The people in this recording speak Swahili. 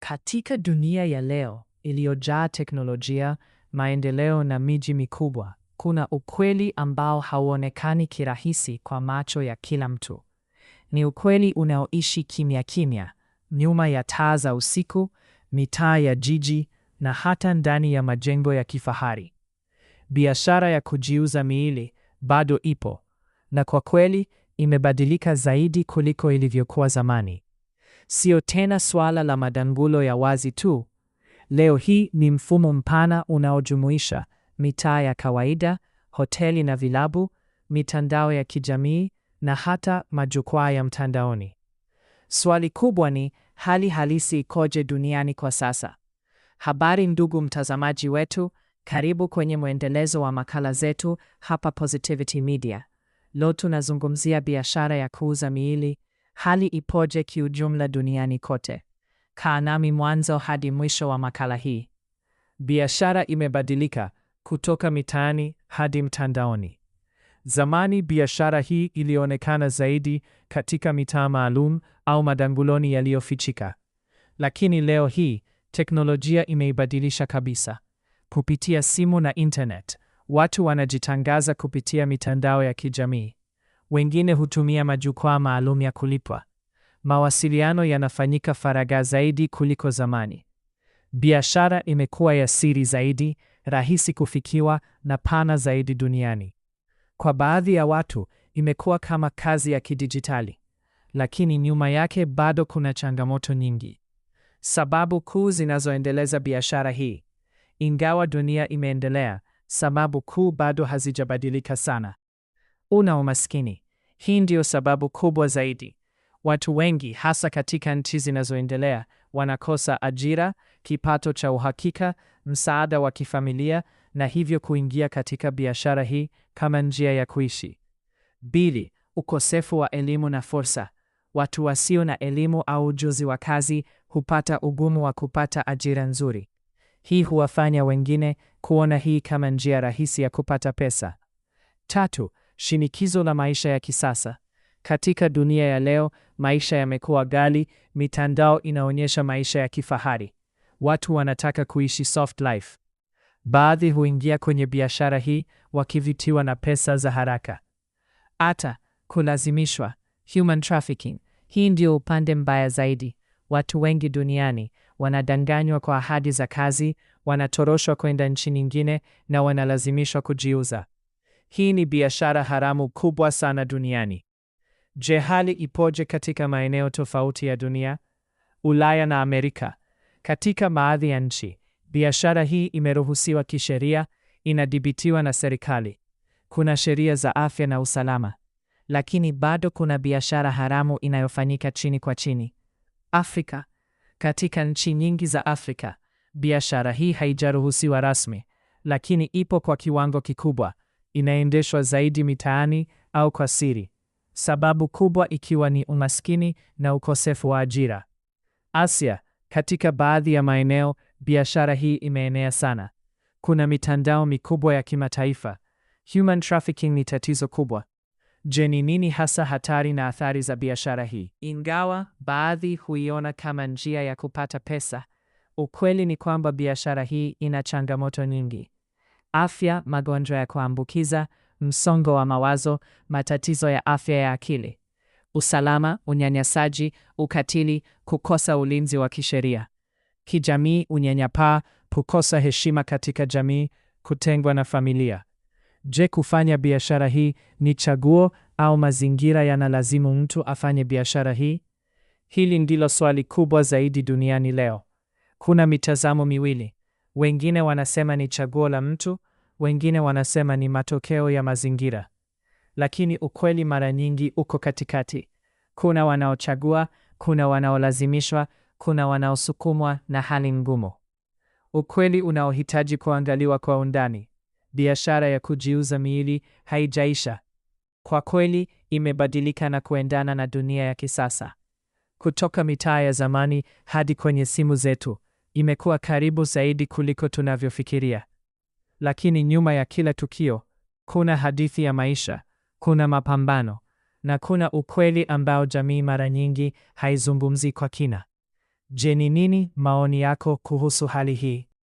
Katika dunia ya leo iliyojaa teknolojia, maendeleo na miji mikubwa, kuna ukweli ambao hauonekani kirahisi kwa macho ya kila mtu. Ni ukweli unaoishi kimya kimya, nyuma ya taa za usiku, mitaa ya jiji na hata ndani ya majengo ya kifahari. Biashara ya kujiuza miili bado ipo, na kwa kweli imebadilika zaidi kuliko ilivyokuwa zamani. Sio tena swala la madangulo ya wazi tu. Leo hii ni mfumo mpana unaojumuisha mitaa ya kawaida, hoteli na vilabu, mitandao ya kijamii na hata majukwaa ya mtandaoni. Swali kubwa ni, hali halisi ikoje duniani kwa sasa? Habari ndugu mtazamaji wetu, karibu kwenye mwendelezo wa makala zetu hapa Positivity Media. Leo tunazungumzia biashara ya kuuza miili. Hali ipoje kiujumla duniani kote? Kaa nami mwanzo hadi mwisho wa makala hii. Biashara imebadilika kutoka mitaani hadi mtandaoni. Zamani biashara hii ilionekana zaidi katika mitaa maalum au madanguloni yaliyofichika. Lakini leo hii teknolojia imeibadilisha kabisa. Kupitia simu na internet, watu wanajitangaza kupitia mitandao ya kijamii. Wengine hutumia majukwaa maalum ya kulipwa. Mawasiliano yanafanyika faragha zaidi kuliko zamani. Biashara imekuwa ya siri zaidi, rahisi kufikiwa na pana zaidi duniani. Kwa baadhi ya watu, imekuwa kama kazi ya kidijitali. Lakini nyuma yake bado kuna changamoto nyingi. Sababu kuu zinazoendeleza biashara hii. Ingawa dunia imeendelea, sababu kuu bado hazijabadilika sana. Umaskini. Hii ndio sababu kubwa zaidi. Watu wengi hasa katika nchi zinazoendelea wanakosa ajira, kipato cha uhakika, msaada wa kifamilia na hivyo kuingia katika biashara hii kama njia ya kuishi. 2. Ukosefu wa elimu na fursa. Watu wasio na elimu au ujuzi wa kazi hupata ugumu wa kupata ajira nzuri. Hii huwafanya wengine kuona hii kama njia rahisi ya kupata pesa. 3. Shinikizo la maisha ya kisasa. Katika dunia ya leo, maisha yamekuwa ghali, mitandao inaonyesha maisha ya kifahari. Watu wanataka kuishi soft life. Baadhi huingia kwenye biashara hii wakivutiwa na pesa za haraka. Hata kulazimishwa, human trafficking. Hii ndio upande mbaya zaidi. Watu wengi duniani wanadanganywa kwa ahadi za kazi, wanatoroshwa kwenda nchi nyingine na wanalazimishwa kujiuza. Hii ni biashara haramu kubwa sana duniani. Je, hali ipoje katika maeneo tofauti ya dunia? Ulaya na Amerika. Katika baadhi ya nchi, biashara hii imeruhusiwa kisheria, inadhibitiwa na serikali. Kuna sheria za afya na usalama. Lakini bado kuna biashara haramu inayofanyika chini kwa chini. Afrika. Katika nchi nyingi za Afrika, biashara hii haijaruhusiwa rasmi, lakini ipo kwa kiwango kikubwa. Inaendeshwa zaidi mitaani au kwa siri. Sababu kubwa ikiwa ni umaskini na ukosefu wa ajira. Asia, katika baadhi ya maeneo, biashara hii imeenea sana. Kuna mitandao mikubwa ya kimataifa. Human trafficking ni tatizo kubwa. Je, ni nini hasa hatari na athari za biashara hii? Ingawa baadhi huiona kama njia ya kupata pesa, ukweli ni kwamba biashara hii ina changamoto nyingi. Afya, magonjwa ya kuambukiza, msongo wa mawazo, matatizo ya afya ya akili. Usalama, unyanyasaji, ukatili, kukosa ulinzi wa kisheria. Kijamii, unyanyapaa, kukosa heshima katika jamii, kutengwa na familia. Je, kufanya biashara hii ni chaguo au mazingira yanalazimu mtu afanye biashara hii? Hili ndilo swali kubwa zaidi duniani leo. Kuna mitazamo miwili. Wengine wanasema ni chaguo la mtu, wengine wanasema ni matokeo ya mazingira. Lakini ukweli mara nyingi uko katikati. Kuna wanaochagua, kuna wanaolazimishwa, kuna wanaosukumwa na hali ngumu. Ukweli unaohitaji kuangaliwa kwa undani. Biashara ya kujiuza miili haijaisha. Kwa kweli imebadilika na kuendana na dunia ya kisasa. Kutoka mitaa ya zamani hadi kwenye simu zetu, imekuwa karibu zaidi kuliko tunavyofikiria. Lakini nyuma ya kila tukio, kuna hadithi ya maisha, kuna mapambano, na kuna ukweli ambao jamii mara nyingi haizungumzi kwa kina. Je, ni nini maoni yako kuhusu hali hii?